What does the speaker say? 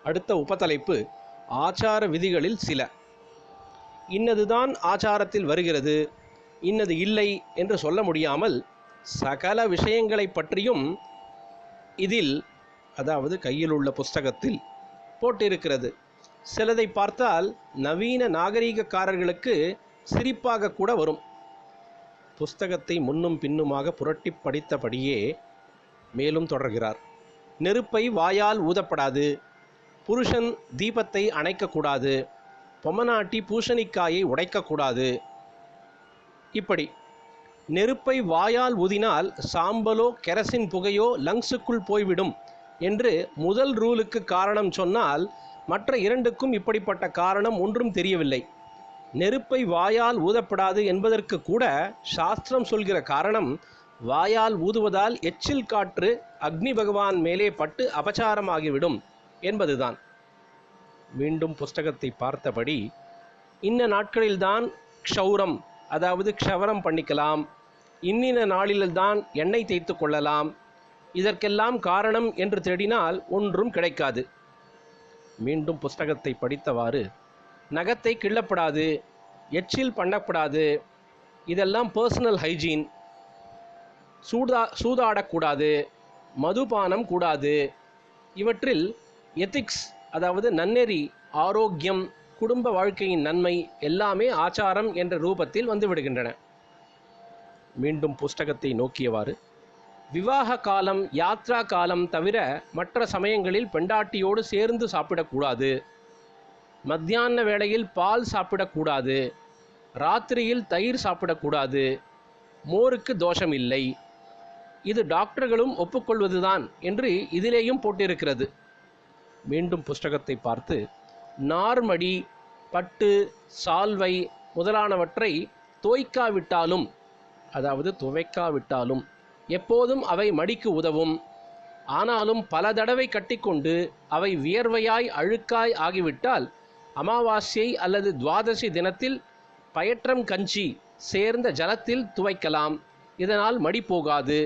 அடுத்த உபதலைப்பு ஆச்சார விதிகளில் சில. இன்னதுதான் ஆச்சாரத்தில் வருகிறது, இன்னது இல்லை என்று சொல்ல முடியாமல் சகல விஷயங்களை பற்றியும் இதில், அதாவது கையில் உள்ள புஸ்தகத்தில் போட்டிருக்கிறது. சிலதை பார்த்தால் நவீன நாகரீகக்காரர்களுக்கு சிரிப்பாக கூட வரும். புஸ்தகத்தை முன்னும் பின்னுமாக புரட்டி படித்தபடியே மேலும் தொடர்கிறார். நெருப்பை வாயால் ஊதப்படாது, புருஷன் தீபத்தை அணைக்கக்கூடாது, பொம்மனாட்டி பூசணிக்காயை உடைக்கக்கூடாது. இப்படி நெருப்பை வாயால் ஊதினால் சாம்பலோ கெரசின் புகையோ லங்ஸுக்குள் போய்விடும் என்று முதல் ரூலுக்கு காரணம் சொன்னால், மற்ற இரண்டுக்கும் இப்படிப்பட்ட காரணம் ஒன்றும் தெரியவில்லை. நெருப்பை வாயால் ஊதப்படாது என்பதற்கு கூட சாஸ்திரம் சொல்கிற காரணம், வாயால் ஊதுவதால் எச்சில் காற்று அக்னி பகவான் மேலே பட்டு அபச்சாரமாகிவிடும் என்பதுதான். மீண்டும் புஸ்தகத்தை பார்த்தபடி, இன்ன நாட்களில்தான் க்ஷௌரம், அதாவது க்ஷவரம் பண்ணிக்கலாம், இன்னின நாளில்தான் எண்ணெய் தேய்த்து கொள்ளலாம், இதற்கெல்லாம் காரணம் என்று தேடினால் ஒன்றும் கிடைக்காது. மீண்டும் புஸ்தகத்தை படித்தவாறு, நகத்தை கிள்ளப்படாது, எச்சில் பண்ணப்படாது, இதெல்லாம் பர்சனல் ஹைஜீன், சூதாடக்கூடாது, மதுபானம் கூடாது, இவற்றில் எத்திக்ஸ், அதாவது நன்னெறி, ஆரோக்கியம், குடும்ப வாழ்க்கையின் நன்மை எல்லாமே ஆச்சாரம் என்ற ரூபத்தில் வந்துவிடுகின்றன. மீண்டும் புஸ்தகத்தை நோக்கியவாறு, விவாக காலம், யாத்ரா காலம் தவிர மற்ற சமயங்களில் பெண்டாட்டியோடு சேர்ந்து சாப்பிடக்கூடாது, மத்தியான வேளையில் பால் சாப்பிடக்கூடாது, ராத்திரியில் தயிர் சாப்பிடக்கூடாது, மோருக்கு தோஷம் இல்லை, இது டாக்டர்களும் ஒப்புக்கொள்வதுதான் என்று இதிலேயும் போட்டிருக்கிறது. மீண்டும் புஸ்தகத்தை பார்த்து, நார்மடி, பட்டு, சால்வை முதலானவற்றை தோய்க்காவிட்டாலும், அதாவது துவைக்காவிட்டாலும் எப்போதும் அவை மடிக்கு உதவும். ஆனாலும் பல தடவை கட்டிக்கொண்டு அவை வியர்வையாய் அழுக்காய் ஆகிவிட்டால் அமாவாஸ்யை அல்லது துவாதசி தினத்தில் பயற்றம் கஞ்சி சேர்ந்த ஜலத்தில் துவைக்கலாம். இதனால் மடி போகாது.